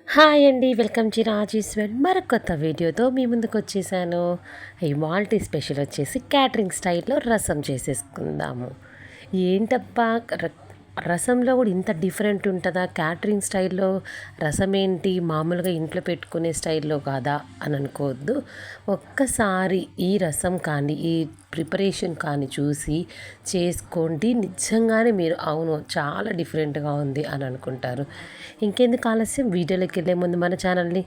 Hi అండి, welcome to Rajeshwar మరొక కొత్త వీడియోతో మీ ముందుకు వచ్చేసాను. ఇవాల్టి స్పెషల్ వచ్చేసి క్యాటరింగ్ స్టైల్లో రసం చేసేసుకుందాము. ఏంటబ్బా, రసంలో కూడా ఇంత డిఫరెంట్ ఉంటుందా? క్యాటరింగ్ స్టైల్లో రసం ఏంటి, మామూలుగా ఇంట్లో పెట్టుకునే స్టైల్లో కాదా అని అనుకోవద్దు. ఒక్కసారి ఈ రసం కానీ ఈ ప్రిపరేషన్ కానీ చూసి చేసుకోండి, నిజంగానే మీరు అవును చాలా డిఫరెంట్గా ఉంది అని అనుకుంటారు. ఇంకెందుకు ఆలస్యం, వీడియోలోకి వెళ్ళే ముందు మన ఛానల్ని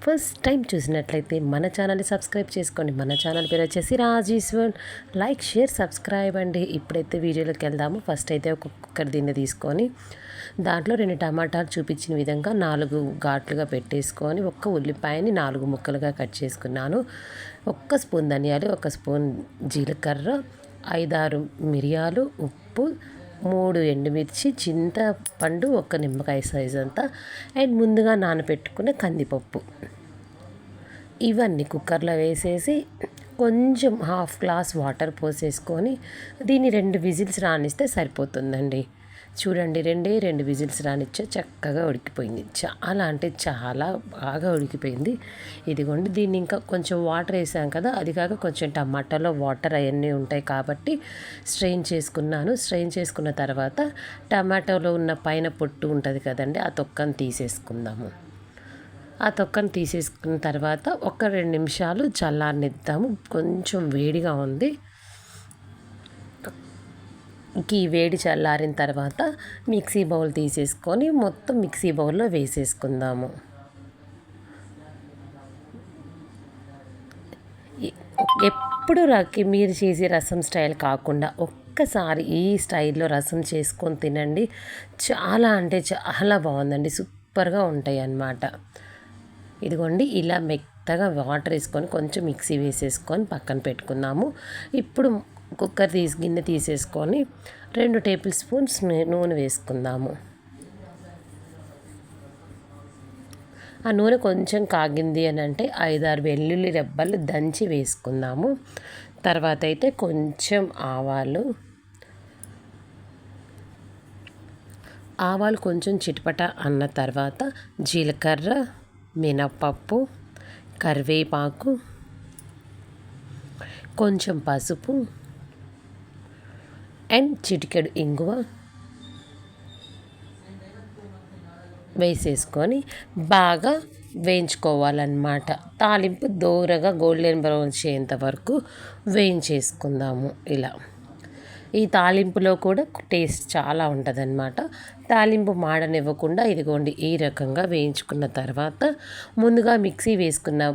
ఫస్ట్ టైం చూసినట్లయితే మన ఛానల్ని సబ్స్క్రైబ్ చేసుకోండి. మన ఛానల్ పేరు వచ్చేసి రాజేశ్వర్. లైక్, షేర్, సబ్స్క్రైబ్ అండి. ఇప్పుడైతే వీడియోలోకి వెళ్దాము. ఫస్ట్ అయితే ఒక కుక్కర్ దిన్నె తీసుకొని దాంట్లో 2 టమాటాలు చూపించిన విధంగా 4 ఘాట్లుగా పెట్టేసుకొని ఒక్క ఉల్లిపాయని 4 ముక్కలుగా కట్ చేసుకున్నాను. 1 స్పూన్ ధనియాలు, 1 స్పూన్ జీలకర్ర, 5-6 మిరియాలు, ఉప్పు, 3 ఎండుమిర్చి, చింతపండు, 1 నిమ్మకాయ సైజ్ అంతా, అండ్ ముందుగా నానబెట్టుకున్న కందిపప్పు, ఇవన్నీ కుక్కర్లో వేసేసి కొంచెం 1/2 గ్లాస్ వాటర్ పోసేసుకొని దీన్ని 2 విజిల్స్ రానిస్తే సరిపోతుందండి. చూడండి, 2 విజిల్స్ రానిచ్చా చక్కగా ఉడికిపోయింది. చాలా అంటే చాలా బాగా ఉడికిపోయింది. ఇదిగోండి, దీన్ని ఇంకా కొంచెం వాటర్ వేసాం కదా, అది కాక కొంచెం టమాటాలో వాటర్ అవన్నీ ఉంటాయి కాబట్టి స్ట్రెయిన్ చేసుకున్నాను. స్ట్రెయిన్ చేసుకున్న తర్వాత టమాటోలో ఉన్న పైన పొట్టు ఉంటుంది కదండి, ఆ తొక్కను తీసేసుకుందాము. ఆ తొక్కను తీసేసుకున్న తర్వాత ఒక 2 నిమిషాలు చల్లారనిద్దాము. కొంచెం వేడిగా ఉంది. ఈ వేడి చల్లారిన తర్వాత మిక్సీ బౌల్ తీసేసుకొని మొత్తం మిక్సీ బౌల్లో వేసేసుకుందాము. ఎప్పుడు మీరు చేసే రసం స్టైల్ కాకుండా ఒక్కసారి ఈ స్టైల్లో రసం చేసుకొని తినండి. చాలా అంటే చాలా బాగుందండి, సూపర్గా ఉంటాయి అన్నమాట. ఇదిగోండి, ఇలా మెత్తగా వాటర్ వేసుకొని కొంచెం మిక్సీ వేసేసుకొని పక్కన పెట్టుకుందాము. ఇప్పుడు గిన్నె తీసేసుకొని 2 టేబుల్ స్పూన్స్ నూనె వేసుకుందాము. ఆ నూనె కొంచెం కాగింది అని అంటే 5-6 వెల్లుల్లి రెబ్బలు దంచి వేసుకుందాము. తర్వాత అయితే కొంచెం ఆవాలు కొంచెం చిటపట అన్న తర్వాత జీలకర్ర, మినప్పప్పు, కరివేపాకు, కొంచెం పసుపు అండ్ చిటికెడు ఇంగువ వేసేసుకొని బాగా వేయించుకోవాలన్నమాట. తాలింపు దోరగా గోల్డెన్ బ్రౌన్ వచ్చేంత వరకు వేయించేసుకుందాము. ఇలా ఈ తాలింపులో కూడా టేస్ట్ చాలా ఉంటుందన్నమాట. తాలింపు మాడనివ్వకుండా ఇదిగోండి ఈ రకంగా వేయించుకున్న తర్వాత ముందుగా మిక్సీ వేసుకున్న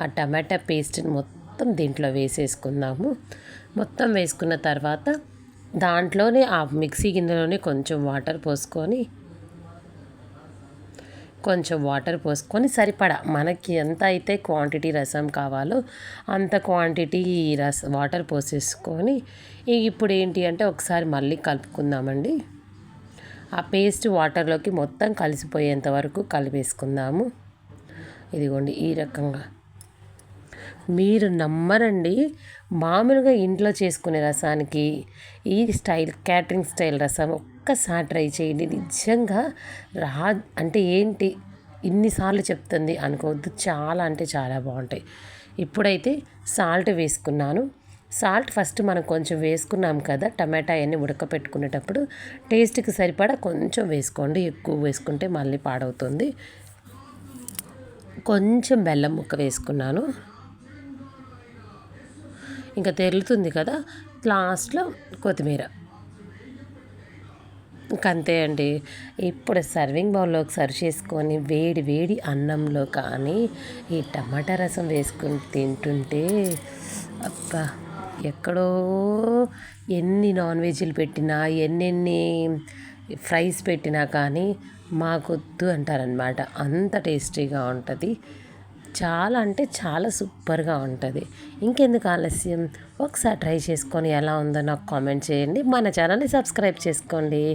ఆ టమాటా పేస్ట్ని మొత్తం దీంట్లో వేసేసుకుందాము. మొత్తం వేసుకున్న తర్వాత దాంట్లోనే ఆ మిక్సీ గిన్నెలోనే కొంచెం వాటర్ పోసుకొని సరిపడా మనకి ఎంత అయితే క్వాంటిటీ రసం కావాలో అంత క్వాంటిటీ వాటర్ పోసేసుకొని ఇప్పుడు ఏంటి అంటే ఒకసారి మళ్ళీ కలుపుకుందామండి. ఆ పేస్ట్ వాటర్లోకి మొత్తం కలిసిపోయేంత వరకు కలిపేసుకుందాము. ఇదిగోండి ఈ రకంగా. మీరు నమ్మరండి, మామూలుగా ఇంట్లో చేసుకునే రసానికి ఈ క్యాటరింగ్ స్టైల్ రసం ఒక్కసారి ట్రై చేయండి. నిజంగా అంటే ఏంటి ఇన్నిసార్లు చెప్తుంది అనుకోవద్దు, చాలా అంటే చాలా బాగుంటాయి. ఇప్పుడైతే సాల్ట్ వేసుకున్నాను. సాల్ట్ ఫస్ట్ మనం కొంచెం వేసుకున్నాం కదా, టమాటా అవన్నీ ఉడకపెట్టుకునేటప్పుడు టేస్ట్కి సరిపడా కొంచెం వేసుకోండి, ఎక్కువ వేసుకుంటే మళ్ళీ పాడవుతుంది. కొంచెం బెల్లం ముక్క వేసుకున్నాను. ఇంకా తెరులుతుంది కదా, లాస్ట్లో కొత్తిమీర. ఇంకంతే అండి. ఇప్పుడు సర్వింగ్ బౌల్లోకి సర్వ్ చేసుకొని వేడి వేడి అన్నంలో కానీ ఈ టమాటా రసం వేసుకొని తింటుంటే అబ్బా, ఎక్కడో ఎన్ని నాన్ వెజ్లు పెట్టినా ఎన్నెన్ని ఫ్రైస్ పెట్టినా కానీ మాకొద్దు అంటారనమాట. అంత టేస్టీగా ఉంటుంది. చాలా అంటే చాలా సూపర్గా ఉంటుంది. ఇంకెందుకు ఆలస్యం, ఒకసారి ట్రై చేసుకొని ఎలా ఉందో నాకు కామెంట్ చేయండి. మన ఛానల్ని సబ్స్క్రైబ్ చేసుకోండి.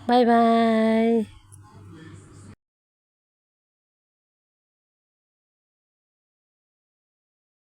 Bye bye.